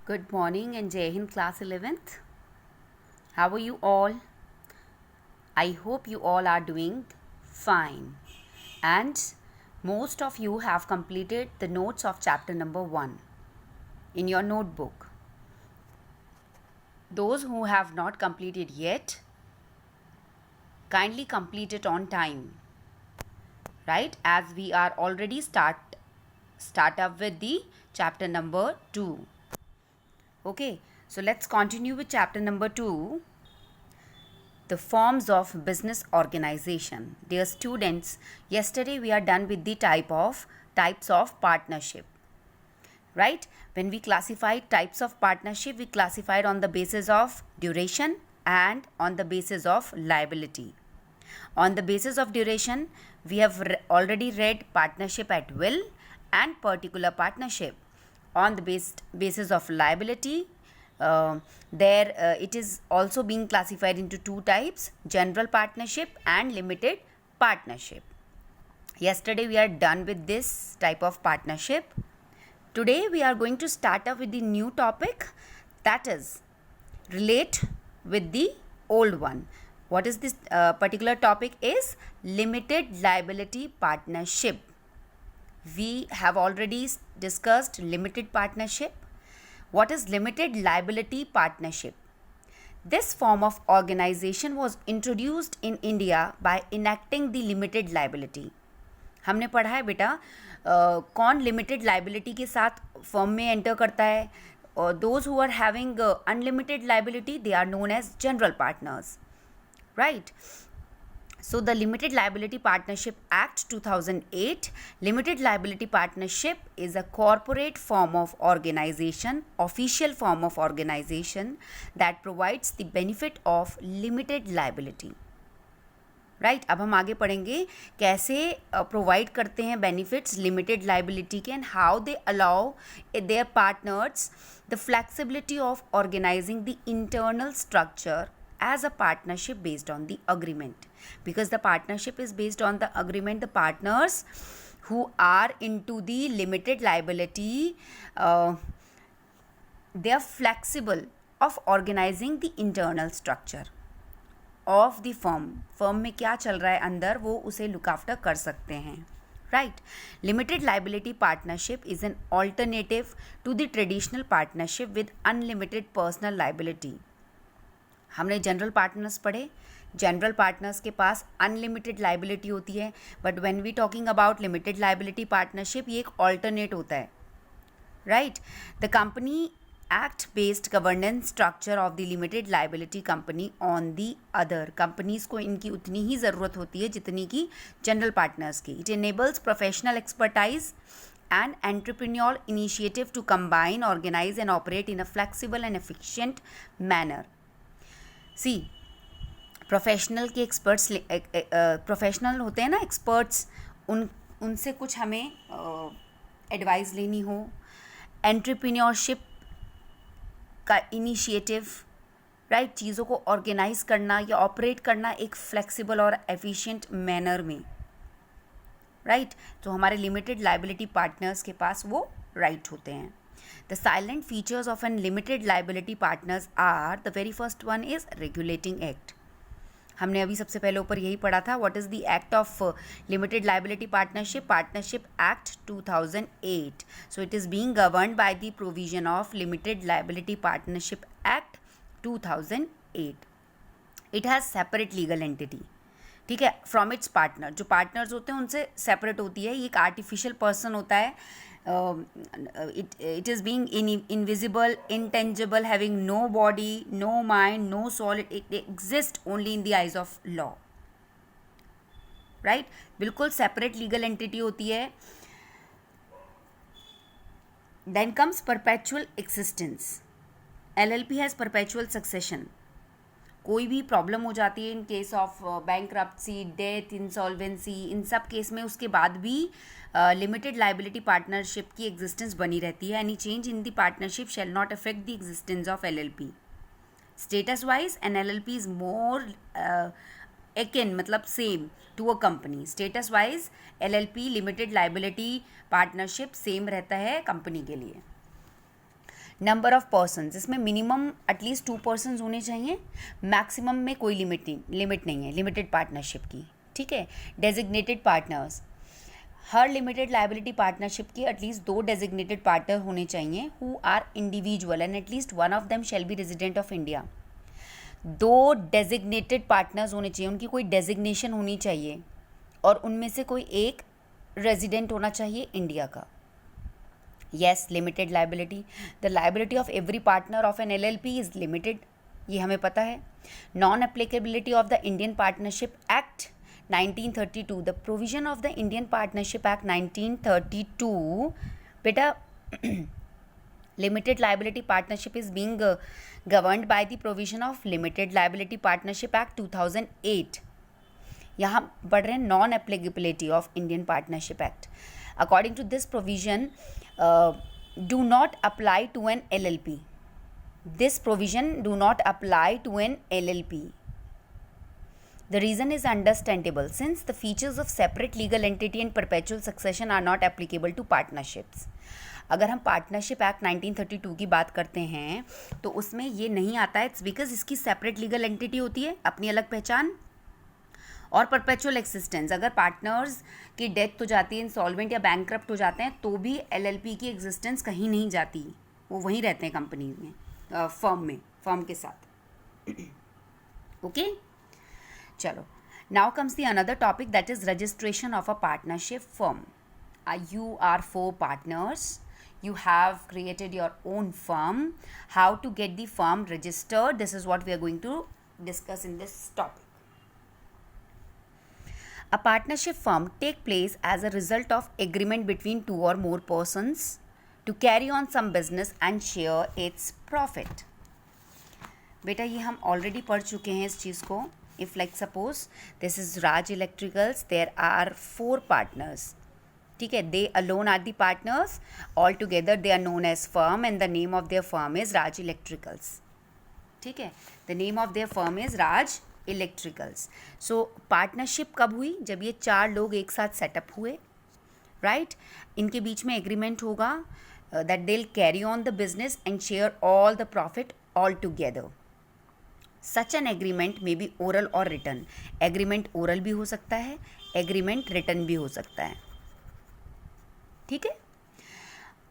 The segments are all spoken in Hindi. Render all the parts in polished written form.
Good morning and Jai Hind class 11th. How are you all? I hope you all are doing fine. And most of you have completed the notes of chapter number 1 in your notebook. Those who have not completed yet, kindly complete it on time. Right? As we are already start up with the chapter number 2. Okay, so let's continue with chapter number 2. The forms of business organization. Dear students, yesterday we are done with the types of partnership. Right? When we classified types of partnership, we classified on the basis of duration and on the basis of liability. On the basis of duration, we have already read partnership at will and particular partnership. On the basis of liability, it is also being classified into two types: general partnership and limited partnership. Yesterday we are done with this type of partnership. Today we are going to start up with the new topic, that is relate with the old one. What is this particular topic is limited liability partnership. We have already discussed limited partnership. What is limited liability partnership? This form of organization was introduced in India by enacting the limited liability. हमने पढ़ा है बेटा कौन लिमिटेड लाइबिलिटी के साथ फर्म में एंटर करता है. Those who are having unlimited liability, they are known as general partners, right? So the Limited Liability Partnership Act 2008, Limited Liability Partnership is a corporate form of organization, official form of organization that provides the benefit of limited liability. Right अब हम आगे पढ़ेंगे कैसे प्रोवाइड करते हैं बेनिफिट्स लिमिटेड लाइबिलिटी के and how they allow their partners the flexibility of organising the internal structure as a partnership based on the agreement. Because the partnership is based on the agreement, the partners who are into the limited liability, they are flexible of organizing the internal structure of the firm. firm में क्या चल रहा है अंदर वो उसे look after कर सकते हैं. Right. Limited liability partnership is an alternative to the traditional partnership with unlimited personal liability. हमने जनरल पार्टनर्स पढ़े. जनरल पार्टनर्स के पास अनलिमिटेड लाइबिलिटी होती है, but when we talking about limited liability partnership ये एक ऑल्टरनेट होता है. Right. The company act based governance structure of the limited liability company on the other companies को इनकी उतनी ही ज़रूरत होती है जितनी की जनरल पार्टनर्स की. It enables professional expertise and entrepreneurial initiative to combine, organize and operate in a flexible and efficient manner. See professional के एक्सपर्ट्स प्रोफेशनल होते हैं ना एक्सपर्ट्स, उनसे कुछ हमें एडवाइस लेनी हो, एंटरप्रेन्योरशिप का इनिशिएटिव, राइट, चीज़ों को ऑर्गेनाइज करना या ऑपरेट करना एक फ्लेक्सिबल और एफिशिएंट मैनर में, राइट. तो हमारे लिमिटेड लाइबिलिटी पार्टनर्स के पास वो राइट होते हैं. The silent features of an limited liability partners are, the very first one is regulating act. हमने अभी सबसे पहले ऊपर यही पढ़ा था. What is the act of limited liability partnership? Partnership Act 2008. So it is being governed by the provision of Limited Liability Partnership Act 2008. It has separate legal entity. ठीक है, फ्रॉम इट्स पार्टनर. जो पार्टनर्स होते हैं उनसे सेपरेट होती है. ये एक आर्टिफिशियल पर्सन होता है. it is being invisible, intangible, having no body, no mind, no soul. It exists only in the eyes of law. right? बिल्कुल सेपरेट लीगल एंटिटी होती है. then comes perpetual existence. LLP has perpetual succession. कोई भी प्रॉब्लम हो जाती है in case of bankruptcy, death, insolvency, इन सब केस में उसके बाद भी लिमिटेड लाइबिलिटी पार्टनरशिप की एग्जिस्टेंस बनी रहती है. Any change in the partnership shall not affect the existence of LLP. Status wise an LLP is more akin, मतलब same to a company. Status wise LLP limited liability partnership same रहता है कंपनी के लिए. नंबर ऑफ पर्सन्स, इसमें मिनिमम एटलीस्ट 2 पर्सन्स होने चाहिए, मैक्सिमम में कोई लिमिट नहीं है लिमिटेड पार्टनरशिप की, ठीक है। डेजिग्नेटेड पार्टनर्स, हर लिमिटेड लाइबिलिटी पार्टनरशिप की एटलीस्ट 2 डेजिग्नेटेड पार्टनर होने चाहिए who are individual and at least one of them shall be resident of India. 2 designated partners होने चाहिए, उनकी कोई डेजिग्नेशन होनी चाहिए और उनमें से कोई एक रेजिडेंट होना चाहिए इंडिया का। Yes, limited liability, the liability of every partner of an LLP is limited, ये हमें पता है। Non applicability of the Indian partnership act 1932, the provision of the Indian partnership act 1932, बेटा limited liability partnership is being governed by the provision of Limited Liability Partnership Act 2008. यहाँ बढ़ रहे हैं non applicability of Indian partnership act. According to this provision do not apply to an LLP. This provision do not apply to an LLP. The reason is understandable since the features of separate legal entity and perpetual succession are not applicable to partnerships. अगर हम पार्टनरशिप एक्ट 1932 की बात करते हैं तो उसमें ये नहीं आता है, इट्स बिकॉज इसकी सेपरेट लीगल एंटिटी होती है, अपनी अलग पहचान और परपेचुअल एक्सिस्टेंस। अगर पार्टनर्स की डेथ हो जाती है, इंसॉल्वेंट या बैंकक्रप्ट हो जाते हैं, तो भी LLP की एग्जिस्टेंस कहीं नहीं जाती, वो वहीं रहते हैं कंपनी में, फर्म के साथ। ओके चलो, now comes the another topic that is registration of a partnership firm. You are 4 partners, you have created your own firm. How to get the firm registered? This is what we are going to discuss in this topic. A partnership firm take place as a result of agreement between 2 or more persons to carry on some business and share its profit. बेटा ये हम ऑलरेडी पढ़ चुके हैं इस चीज़ को। If like suppose this is Raj Electricals, there are 4 partners. ठीक है, they alone are the partners, all together they are known as firm and the name of their firm is Raj electricals. ठीक है, the name of their firm is Raj electricals. So partnership कब हुई? जब ये 4 लोग एक साथ सेटअप हुए, राइट। इनके बीच में एग्रीमेंट होगा that they will carry on the business and share all the profit all together. Such an agreement may be oral और रिटन। एग्रीमेंट ओरल भी हो सकता है, एग्रीमेंट रिटन भी हो सकता है, ठीक है।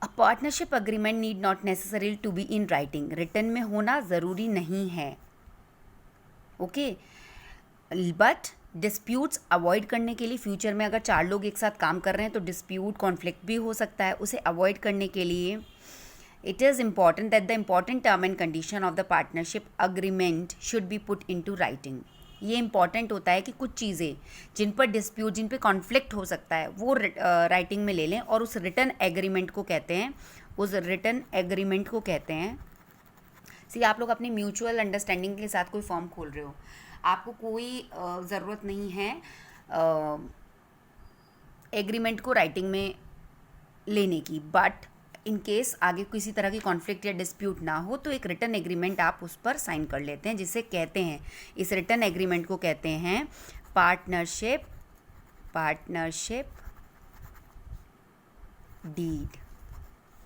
A partnership agreement need not necessary to be in writing. Written में होना ज़रूरी नहीं है, ओके। बट डिस्प्यूट्स अवॉइड करने के लिए, फ्यूचर में अगर 4 लोग एक साथ काम कर रहे हैं तो डिस्प्यूट कॉन्फ्लिक्ट भी हो सकता है, उसे अवॉइड करने के लिए it is important that the important term and condition of the partnership agreement should be put into writing. ये इंपॉर्टेंट होता है कि कुछ चीज़ें जिन पर डिस्प्यूट, जिन पर कॉन्फ्लिक्ट हो सकता है, वो राइटिंग में ले लें और उस रिटन एग्रीमेंट को कहते हैं, सी आप लोग अपनी म्यूचुअल अंडरस्टैंडिंग के साथ कोई फॉर्म खोल रहे हो, आपको कोई ज़रूरत नहीं है एग्रीमेंट को राइटिंग में लेने की, बट इन केस आगे किसी तरह की कॉन्फ्लिक्ट या डिस्प्यूट ना हो तो एक रिटन एग्रीमेंट आप उस पर साइन कर लेते हैं, जिसे कहते हैं, इस रिटन एग्रीमेंट को कहते हैं पार्टनरशिप डीड।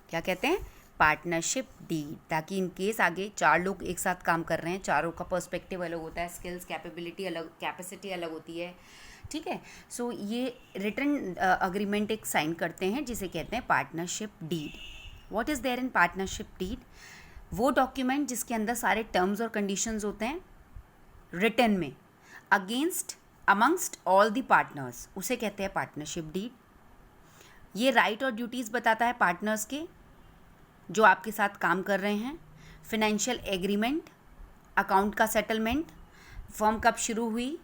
क्या कहते हैं? Partnership deed. ताकि इन केस आगे 4 लोग एक साथ काम कर रहे हैं, चारों का पर्सपेक्टिव अलग होता है, स्किल्स, कैपेसिटी अलग होती है, ठीक है। सो ये रिटन अग्रीमेंट एक साइन करते हैं जिसे कहते हैं partnership deed. What is there in partnership deed? वो डॉक्यूमेंट जिसके अंदर सारे टर्म्स और कंडीशंस होते हैं रिटन में, अमंगस्ट ऑल द पार्टनर्स, उसे कहते हैं पार्टनरशिप डीड। ये राइट और ड्यूटीज़ बताता है पार्टनर्स के जो आपके साथ काम कर रहे हैं, फिनेंशियल एग्रीमेंट, अकाउंट का सेटलमेंट, फर्म कब शुरू हुई,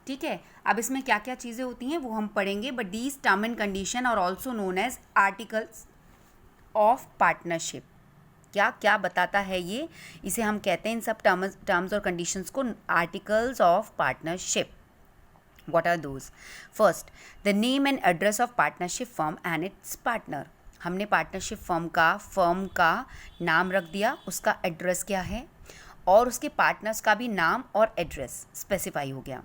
ठीक है। अब इसमें क्या क्या चीज़ें होती हैं वो हम पढ़ेंगे, but these term and condition are also known as articles of partnership. क्या क्या बताता है ये? इसे हम कहते हैं, इन सब टर्म्स और कंडीशंस को, articles of partnership. What are those? First, the name and address of partnership firm and its partner. हमने पार्टनरशिप फर्म का नाम रख दिया, उसका एड्रेस क्या है, और उसके पार्टनर्स का भी नाम और एड्रेस स्पेसिफाई हो गया।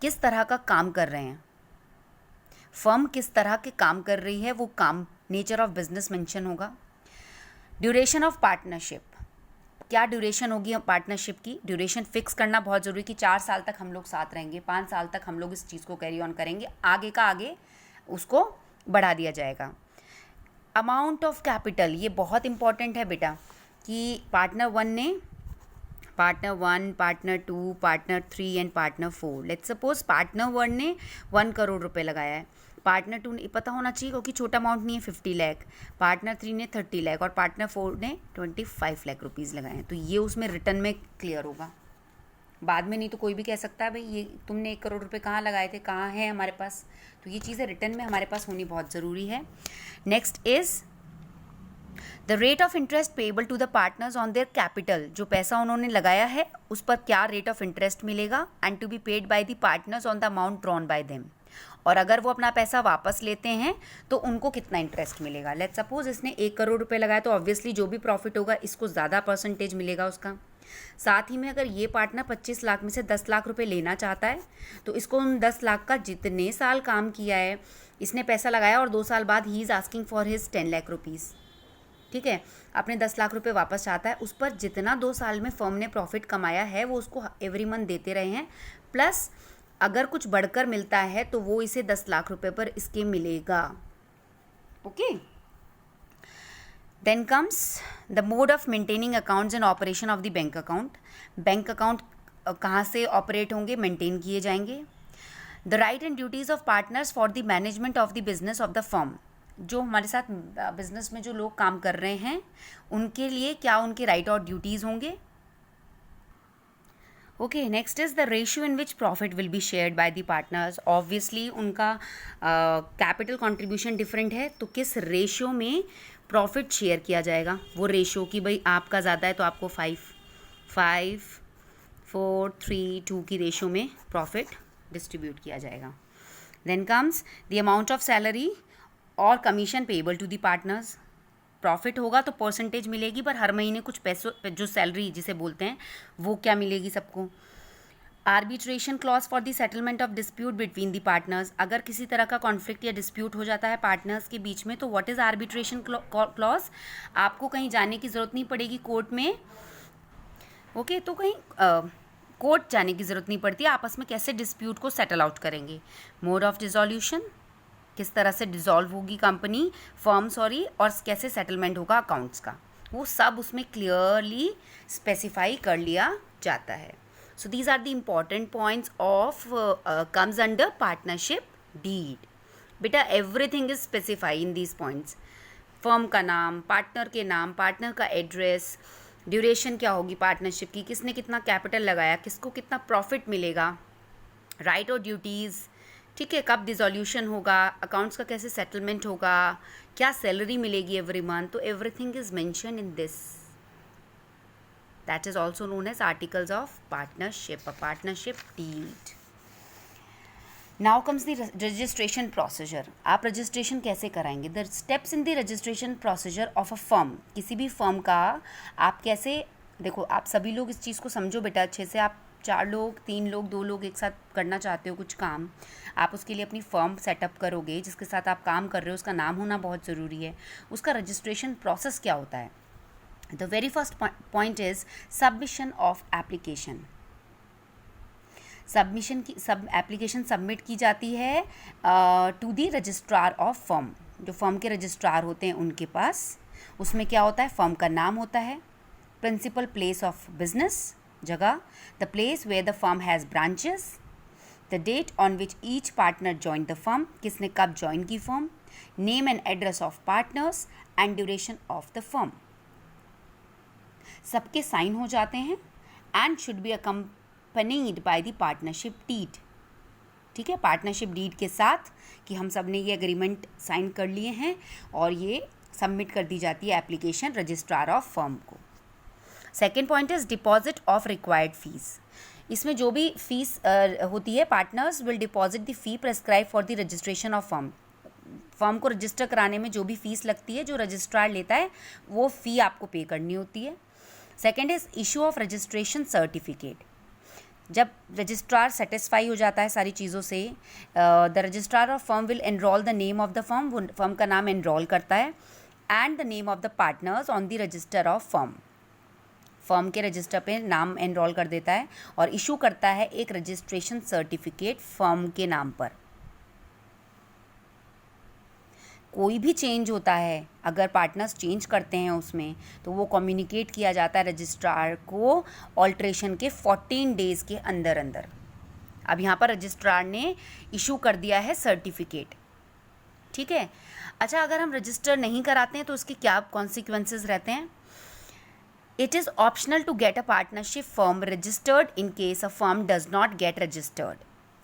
किस तरह का काम कर रहे हैं, फर्म किस तरह के काम कर रही है, वो काम, नेचर ऑफ बिजनेस मेंशन होगा। ड्यूरेशन ऑफ पार्टनरशिप, क्या ड्यूरेशन होगी पार्टनरशिप की? ड्यूरेशन फिक्स करना बहुत ज़रूरी कि 4 साल तक हम लोग साथ रहेंगे, 5 साल तक हम लोग इस चीज़ को कैरी ऑन करेंगे, आगे का आगे उसको बढ़ा दिया जाएगा। अमाउंट ऑफ कैपिटल, ये बहुत इंपॉर्टेंट है बेटा कि partner 1, partner 2, partner 3 and partner 4। Let's suppose partner 1 ने 1 करोड़ रुपए लगाया है, पार्टनर 2 ने, पता होना चाहिए क्योंकि छोटा अमाउंट नहीं है, 50 लाख, पार्टनर 3 ने 30 लाख और पार्टनर 4 ने 25 लाख रुपीज़ लगाए हैं। तो ये उसमें रिटर्न में क्लियर होगा, बाद में नहीं तो कोई भी कह सकता है भाई ये तुमने 1 करोड़ रुपए कहाँ लगाए थे, कहाँ है हमारे पास। तो ये चीज़ें रिटर्न में हमारे पास होनी बहुत ज़रूरी है। Next is the rate of interest payable to the partners on their capital, जो पैसा उन्होंने लगाया है उस पर क्या रेट ऑफ इंटरेस्ट मिलेगा, and to be paid by the partners on the amount drawn by them, और अगर वो अपना पैसा वापस लेते हैं तो उनको कितना इंटरेस्ट मिलेगा। लेट्स सपोज इसने 1 करोड़ रुपए लगाया तो ऑब्वियसली जो भी प्रॉफिट होगा इसको ज़्यादा परसेंटेज मिलेगा उसका। साथ ही में अगर ये पार्टनर 25 लाख में से 10 लाख रुपए लेना चाहता है तो इसको उन 10 लाख का जितने साल काम किया है इसने पैसा लगाया और 2 साल बाद he is asking for his 10 lakh rupees, ठीक है, अपने 10 लाख रुपए वापस चाहता है, उस पर जितना 2 साल में फर्म ने प्रॉफिट कमाया है वो उसको एवरी मंथ देते रहे हैं, प्लस अगर कुछ बढ़कर मिलता है तो वो इसे 10 लाख रुपए पर इसके मिलेगा। Okay, then comes the mode of maintaining accounts and operation of the bank account. Bank account कहाँ से ऑपरेट होंगे, मेंटेन किए जाएंगे। The right and duties of partners for the management of the business of the firm, जो हमारे साथ बिजनेस में जो लोग काम कर रहे हैं उनके लिए क्या उनके राइट और ड्यूटीज़ होंगे। Okay, next is the ratio in which profit will be shared by the partners. Obviously उनका कैपिटल कंट्रीब्यूशन डिफरेंट है, तो किस रेशियो में प्रॉफिट शेयर किया जाएगा, वो रेशियो कि भाई आपका ज़्यादा है तो आपको 5, 4, 3, 2 की रेशियो में प्रॉफिट डिस्ट्रीब्यूट किया जाएगा। Then comes the amount of salary और commission payable to the partners. Profit होगा तो परसेंटेज मिलेगी, पर हर महीने कुछ पैसों जो सैलरी जिसे बोलते हैं वो क्या मिलेगी सबको। Arbitration clause for the settlement of dispute between the partners, अगर किसी तरह का कॉन्फ्लिक्ट या डिस्प्यूट हो जाता है पार्टनर्स के बीच में तो व्हाट इज़ आर्बिट्रेशन क्लॉज, आपको कहीं जाने की ज़रूरत नहीं पड़ेगी कोर्ट में। ओके, तो कहीं कोर्ट जाने की ज़रूरत नहीं पड़ती, आपस में कैसे डिस्प्यूट को सेटल आउट करेंगे। मोड ऑफ डिसोल्यूशन, किस तरह से डिसॉल्व होगी कंपनी फर्म और कैसे सेटलमेंट होगा अकाउंट्स का, वो सब उसमें क्लियरली स्पेसिफाई कर लिया जाता है। So these are the important points of comes under partnership deed. बेटा everything is specify in these points, firm का नाम, पार्टनर के नाम, पार्टनर का एड्रेस, ड्यूरेशन क्या होगी पार्टनरशिप की, किसने कितना कैपिटल लगाया, किसको कितना प्रॉफिट मिलेगा, राइट और ड्यूटीज़, ठीक है, कब डिसोल्यूशन होगा, अकाउंट्स का कैसे सेटलमेंट होगा, क्या सैलरी मिलेगी एवरी मंथ, तो everything is mention in this, that is also known as articles of partnership, a partnership deed. Now comes the registration procedure. आप रजिस्ट्रेशन कैसे कराएंगे, the steps in the registration procedure of a firm, किसी भी फर्म का आप कैसे, देखो आप सभी लोग इस चीज़ को समझो बेटा अच्छे से, आप 4 लोग 3 लोग 2 लोग एक साथ करना चाहते हो कुछ काम, आप उसके लिए अपनी फर्म सेटअप करोगे, जिसके साथ आप काम कर रहे हो उसका नाम होना बहुत ज़रूरी है। उसका रजिस्ट्रेशन प्रोसेस क्या होता है, the very first point is submission of application. Submission की एप्लीकेशन सबमिट की जाती है to the registrar of firm, जो फर्म के रजिस्ट्रार होते हैं उनके पास। उसमें क्या होता है, फर्म का नाम होता है, प्रिंसिपल प्लेस ऑफ बिजनेस जगह, the place where the firm has branches, the date on which each partner join the firm, किसने कब ज्वाइन की firm, name and address of partners and duration of the firm. सबके साइन हो जाते हैं and should be accompanied by the partnership deed, ठीक है, पार्टनरशिप डीड के साथ कि हम सब ने ये एग्रीमेंट साइन कर लिए हैं और ये सबमिट कर दी जाती है एप्लीकेशन रजिस्ट्रार ऑफ फर्म को। Second point is deposit of required fees. इसमें जो भी फीस होती है, partners will deposit the fee prescribe for the registration of firm. Firm को रजिस्टर कराने में जो भी फीस लगती है, जो रजिस्ट्रार लेता है वो फ़ी आपको पे करनी होती है। Second is issue of registration certificate. जब रजिस्ट्रार सेटिस्फाई हो जाता है सारी चीज़ों से, the registrar of firm will enrol the name of the firm, वो फर्म का नाम एनरोल करता है and the name of the partners on the register of firm. Firm के रजिस्टर पे नाम एनरोल कर देता है और इशू करता है एक रजिस्ट्रेशन सर्टिफिकेट फर्म के नाम पर। कोई भी चेंज होता है, अगर पार्टनर्स चेंज करते हैं उसमें, तो वो कम्युनिकेट किया जाता है रजिस्ट्रार को ऑल्ट्रेशन के 14 डेज़ के अंदर अंदर। अब यहाँ पर रजिस्ट्रार ने इशू कर दिया है सर्टिफिकेट, ठीक है। अच्छा, अगर हम रजिस्टर नहीं कराते हैं तो उसके क्या कॉन्सिक्वेंसेस रहते हैं? It is optional to get a partnership firm registered in case a firm does not get registered.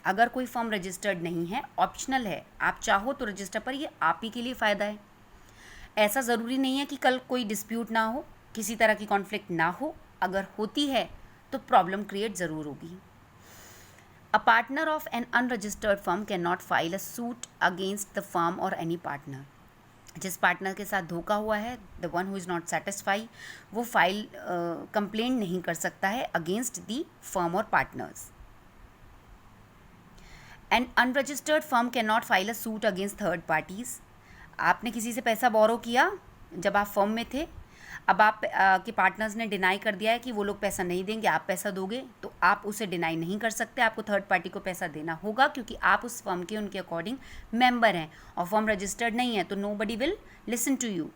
अगर कोई फर्म रजिस्टर्ड नहीं है, ऑप्शनल है, आप चाहो तो रजिस्टर, पर ये आप ही के लिए फ़ायदा है। ऐसा ज़रूरी नहीं है कि कल कोई डिस्प्यूट ना हो, किसी तरह की कॉन्फ्लिक्ट ना हो। अगर होती है तो प्रॉब्लम क्रिएट ज़रूर होगी। अ partner of N unregistered firm can not file a suit against the firm और एनी पार्टनर। जिस पार्टनर के साथ धोखा हुआ है, the one who is not satisfy, वो फाइल कंप्लेंट नहीं कर सकता है अगेंस्ट दी फर्म और partners. N unregistered firm can not file a suit against third parties. आपने किसी से पैसा बोरो किया जब आप फर्म में थे, अब आप के पार्टनर्स ने डिनाई कर दिया है कि वो लोग पैसा नहीं देंगे, आप पैसा दोगे, तो आप उसे डिनाई नहीं कर सकते, आपको थर्ड पार्टी को पैसा देना होगा, क्योंकि आप उस फर्म के उनके अकॉर्डिंग मेंबर हैं और फर्म रजिस्टर्ड नहीं है, तो nobody will listen to you.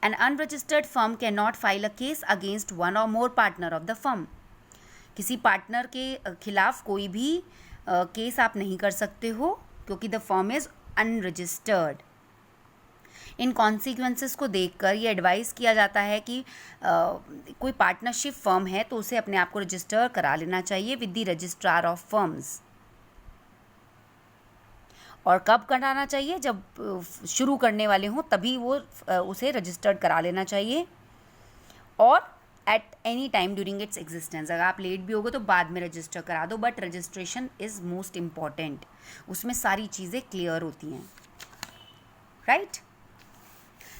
An unregistered firm can not file a case against one or more partner of the firm. किसी पार्टनर के खिलाफ कोई भी केस आप नहीं कर सकते हो, क्योंकि the firm is unregistered. In consequences को देखकर ये एडवाइस किया जाता है कि कोई पार्टनरशिप फर्म है तो उसे अपने आप को रजिस्टर करा लेना चाहिए with the registrar of firms. और कब कराना चाहिए? जब शुरू करने वाले हों तभी वो उसे रजिस्टर्ड करा लेना चाहिए, और at any time during its existence. अगर आप लेट भी होगे तो बाद में रजिस्टर करा दो, but registration is most important. उसमें सारी चीज़ें क्लियर होती हैं, राइट।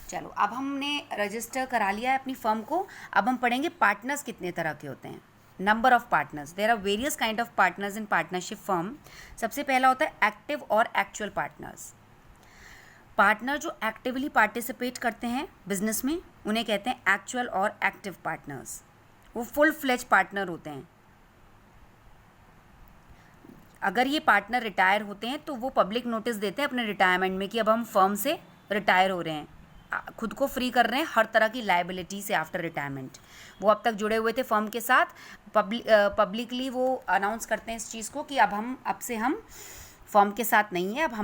चलो, अब हमने रजिस्टर करा लिया है अपनी फर्म को। अब हम पढ़ेंगे पार्टनर्स कितने तरह के होते हैं। Number of partners, there are various kind of partners in partnership firm. सबसे पहला होता है एक्टिव और एक्चुअल पार्टनर्स। पार्टनर जो एक्टिवली पार्टिसिपेट करते हैं बिजनेस में, उन्हें कहते हैं एक्चुअल और एक्टिव पार्टनर्स। वो फुल फ्लेज पार्टनर होते हैं। अगर ये पार्टनर रिटायर होते हैं तो वो पब्लिक नोटिस देते हैं अपने रिटायरमेंट में कि अब हम फर्म से रिटायर हो रहे हैं, खुद को फ्री कर रहे हैं हर तरह की लायबिलिटी से आफ्टर रिटायरमेंट। वो अब तक जुड़े हुए थे फर्म के साथ, पब्लिकली वो अनाउंस करते हैं इस चीज़ को कि अब से हम फर्म के साथ नहीं है, अब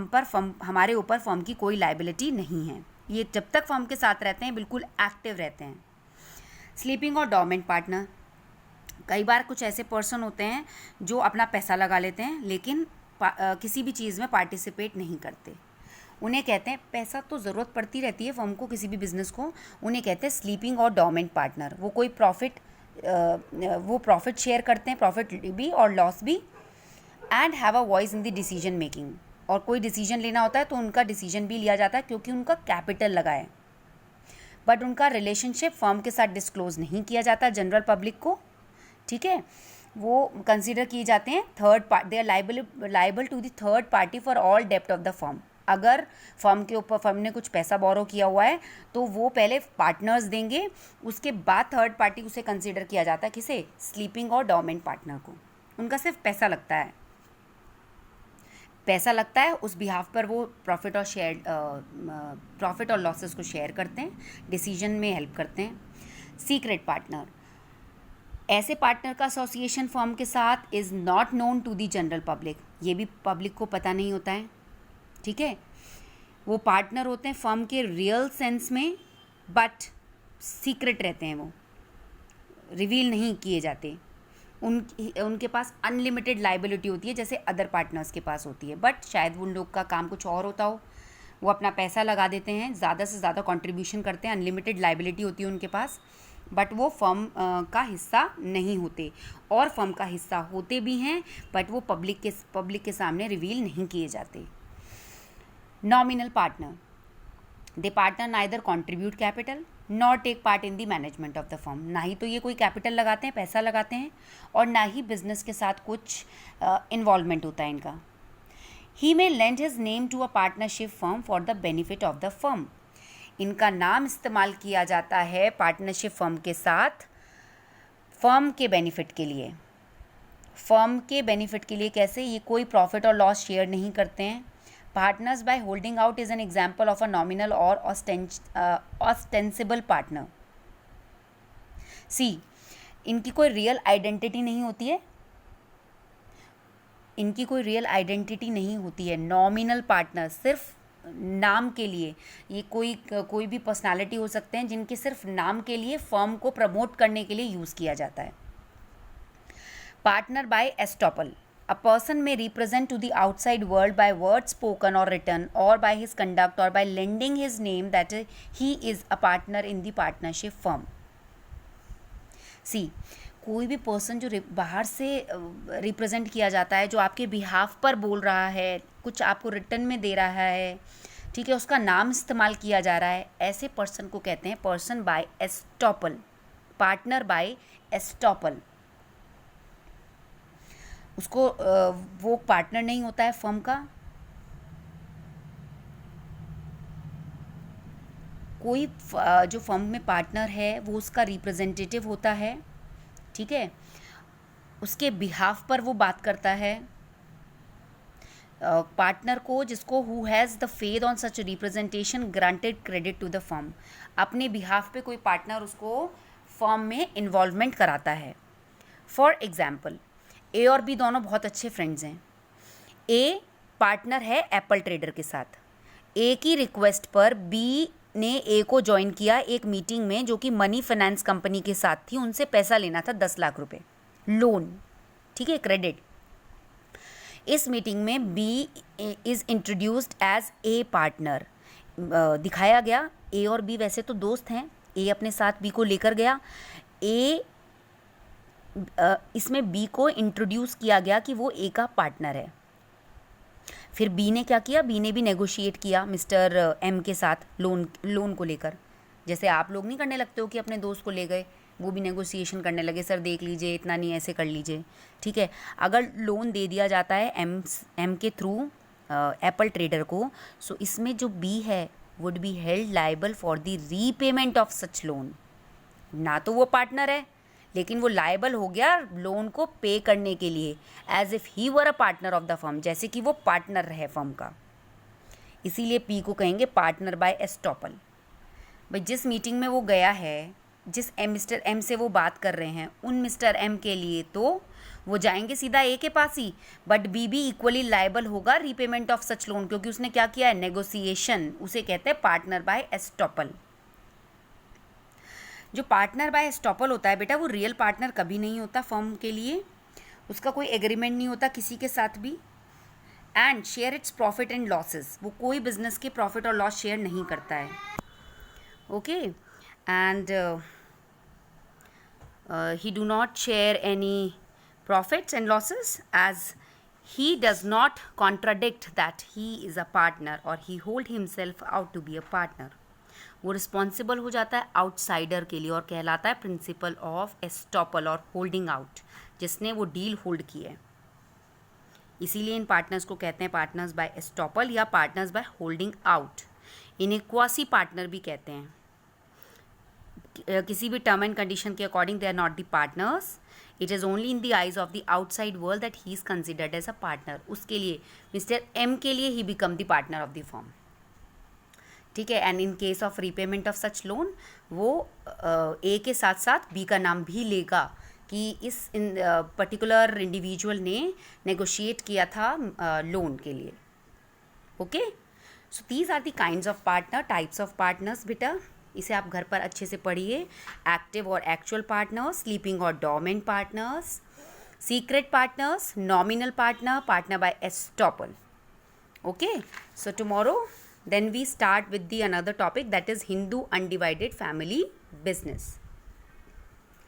हमारे ऊपर फर्म की कोई लायबिलिटी नहीं है। ये जब तक फर्म के साथ रहते हैं बिल्कुल एक्टिव रहते हैं। स्लीपिंग और डोरमेंट पार्टनर, कई बार कुछ ऐसे पर्सन होते हैं जो अपना पैसा लगा लेते हैं लेकिन किसी भी चीज़ में पार्टिसिपेट नहीं करते। उन्हें कहते हैं, पैसा तो ज़रूरत पड़ती रहती है फर्म को, किसी भी बिज़नेस को, उन्हें कहते हैं स्लीपिंग और डोरमेंट पार्टनर। वो कोई प्रॉफिट शेयर करते हैं, प्रॉफिट भी और लॉस भी, and have a voice in the decision making. और कोई डिसीजन लेना होता है तो उनका डिसीजन भी लिया जाता है क्योंकि उनका कैपिटल लगा है। बट उनका रिलेशनशिप फर्म के साथ डिस्क्लोज नहीं किया जाता जनरल पब्लिक को, ठीक है। वो कंसिडर किए जाते हैं third party, they are liable to the third party for all डेप्ट ऑफ द फर्म। अगर फर्म के ऊपर फर्म ने कुछ पैसा बोरो किया हुआ है तो वो पहले पार्टनर्स देंगे, उसके बाद थर्ड पार्टी उसे कंसिडर किया जाता है। किसे? स्लीपिंग और डोरमेंट पार्टनर को। उनका सिर्फ पैसा लगता है, पैसा लगता है, उस बिहाफ पर वो प्रॉफिट और लॉसेस को शेयर करते हैं, डिसीजन में हेल्प करते हैं। सीक्रेट पार्टनर, ऐसे पार्टनर का एसोसिएशन फर्म के साथ is not known to the general public. ये भी पब्लिक को पता नहीं होता है, ठीक है। वो पार्टनर होते हैं फर्म के रियल सेंस में, बट सीक्रेट रहते हैं, वो रिवील नहीं किए जाते। उनके पास अनलिमिटेड लाइबिलिटी होती है जैसे अदर पार्टनर्स के पास होती है, बट शायद उन लोग का काम कुछ और होता हो। वो अपना पैसा लगा देते हैं, ज़्यादा से ज़्यादा कंट्रीब्यूशन करते हैं, अनलिमिटेड लाइबिलिटी होती है उनके पास, बट वो फर्म का हिस्सा नहीं होते। और फर्म का हिस्सा होते भी हैं बट वो पब्लिक के सामने रिवील नहीं किए जाते। Nominal partner, they partner neither contribute capital not take part in the management of the firm. ना ही तो ये कोई कैपिटल लगाते हैं, पैसा लगाते हैं, और ना ही बिजनेस के साथ कुछ इन्वॉल्वमेंट होता है इनका। He may lend his name to a partnership firm for the benefit of the firm. इनका नाम इस्तेमाल किया जाता है पार्टनरशिप फर्म के साथ फर्म के बेनिफिट के लिए। फर्म के बेनिफिट के लिए कैसे? ये कोई प्रॉफिट और लॉस शेयर नहीं करते हैं। Partners by holding out is an example of a nominal और ऑस्टेंसिबल पार्टनर। सी, इनकी कोई रियल आइडेंटिटी नहीं होती है, इनकी कोई रियल आइडेंटिटी नहीं होती है। नॉमिनल पार्टनर, सिर्फ नाम के लिए। ये कोई भी पर्सनालिटी हो सकते हैं जिनके सिर्फ नाम के लिए फर्म को प्रमोट करने के लिए यूज़ किया जाता है। Partner by estoppel, a person may represent to the outside world by words spoken or written or by his conduct or by lending his name that he is a partner in the partnership firm. See, कोई भी पर्सन जो बाहर से रिप्रेजेंट किया जाता है, जो आपके बिहाफ पर बोल रहा है, कुछ आपको रिटर्न में दे रहा है, ठीक है, उसका नाम इस्तेमाल किया जा रहा है, ऐसे पर्सन को कहते हैं person by estoppel, partner by estoppel. उसको वो पार्टनर नहीं होता है फर्म का। कोई जो फर्म में पार्टनर है वो उसका रिप्रेजेंटेटिव होता है, ठीक है, उसके बिहाफ पर वो बात करता है। पार्टनर को, जिसको who has the faith on such representation granted credit to the firm, अपने बिहाफ पे कोई पार्टनर उसको फर्म में इन्वॉल्वमेंट कराता है। फॉर एग्जाम्पल, ए और बी दोनों बहुत अच्छे फ्रेंड्स हैं। ए पार्टनर है एप्पल ट्रेडर के साथ। ए की रिक्वेस्ट पर बी ने ए को ज्वाइन किया एक मीटिंग में जो कि मनी फाइनेंस कंपनी के साथ थी। उनसे पैसा लेना था 10 लाख रुपए लोन, ठीक है, क्रेडिट। इस मीटिंग में B is introduced as a partner. दिखाया गया ए और बी वैसे तो दोस्त हैं, ए अपने साथ बी को लेकर गया। इसमें बी को इंट्रोड्यूस किया गया कि वो ए का पार्टनर है। फिर बी ने क्या किया? बी ने भी नेगोशिएट किया मिस्टर एम के साथ लोन को लेकर। जैसे आप लोग नहीं करने लगते हो कि अपने दोस्त को ले गए, वो भी नेगोशिएशन करने लगे, सर देख लीजिए, इतना नहीं, ऐसे कर लीजिए, ठीक है। अगर लोन दे दिया जाता है एम के थ्रू एप्पल ट्रेडर को, सो इसमें जो बी है would be held liable for the repayment of such loan. ना तो वो पार्टनर है, लेकिन वो लायबल हो गया लोन को पे करने के लिए, as if he were a partner of the firm, जैसे कि वो पार्टनर है फर्म का। इसीलिए पी को कहेंगे पार्टनर बाय एस्टॉपल। भाई जिस मीटिंग में वो गया है, जिस मिस्टर एम से वो बात कर रहे हैं, उन मिस्टर एम के लिए तो वो जाएंगे सीधा ए के पास ही, बट बी भी इक्वली लायबल होगा रीपेमेंट ऑफ सच लोन, क्योंकि उसने क्या किया है? नेगोशिएशन। उसे कहते हैं पार्टनर बाय एस्टॉपल। जो पार्टनर बाय एस्टॉपल होता है बेटा, वो रियल पार्टनर कभी नहीं होता फर्म के लिए। उसका कोई एग्रीमेंट नहीं होता किसी के साथ भी। And share its profit and losses, वो कोई बिजनेस के प्रॉफिट और लॉस शेयर नहीं करता है। Okay, and he do not share any profits and losses as he does not contradict that he is a partner or he hold himself out to be a partner. वो रिस्पॉन्सिबल हो जाता है आउटसाइडर के लिए और कहलाता है प्रिंसिपल ऑफ एस्टॉपल और होल्डिंग आउट, जिसने वो डील होल्ड की है। इसीलिए इन पार्टनर्स को कहते हैं पार्टनर्स बाय एस्टॉपल या पार्टनर्स बाय होल्डिंग आउट। इन्हें क्वासी पार्टनर भी कहते हैं। किसी भी टर्म एंड कंडीशन के according they are not the partners, it is only in the eyes of the outside world that he is considered as a partner. उसके लिए मिस्टर एम के लिए he become the partner of the firm, ठीक है। And in case of repayment of such loan, वो ए के साथ साथ बी का नाम भी लेगा कि इस पर्टिकुलर इंडिविजुअल ने नेगोशिएट किया था लोन के लिए। Okay, so these are the kinds of partner, types of partners. बेटा इसे आप घर पर अच्छे से पढ़िए। एक्टिव और एक्चुअल पार्टनर्स, स्लीपिंग और dormant partners, secret partners, nominal partner, partner by estoppel. Okay, so tomorrow then we start with the another topic, that is Hindu undivided family business.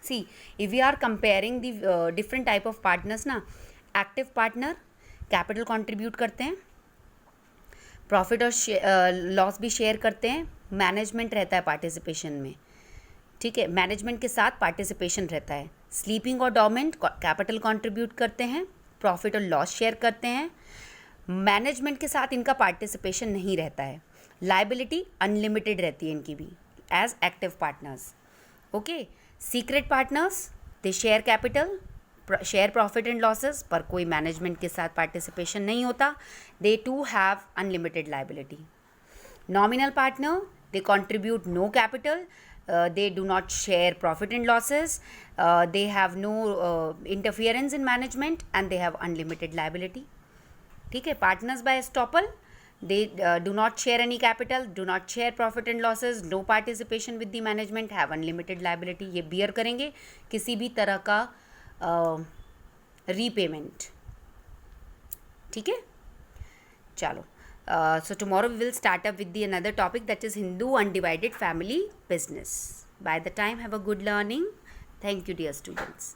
See, if we are comparing the different type of partners ना, active partner capital contribute करते हैं, प्रॉफिट और लॉस भी शेयर करते हैं, मैनेजमेंट रहता है पार्टिसिपेशन में, ठीक है, मैनेजमेंट के साथ पार्टिसिपेशन रहता है। स्लीपिंग और डोरमेंट कैपिटल कंट्रीब्यूट करते हैं, प्रॉफिट और लॉस शेयर करते हैं, मैनेजमेंट के साथ इनका पार्टिसिपेशन नहीं रहता है। लाइबिलिटी अनलिमिटेड रहती है इनकी भी as active partners. Okay. Secret partners, they share capital, share profit and losses, पर कोई मैनेजमेंट के साथ पार्टिसिपेशन नहीं होता. They too have unlimited liability. Nominal partner, they contribute no capital, they do not share profit and losses, they have no interference in management, and they have unlimited liability. ठीक है. partners by estoppel, they do not share any capital, do not share profit and losses, no participation with the management, have unlimited liability. ये bear करेंगे किसी भी तरह का repayment. ठीक है. चलो. So tomorrow we will start up with the another topic, that is Hindu undivided family business. By the time, have a good learning. Thank you, dear students.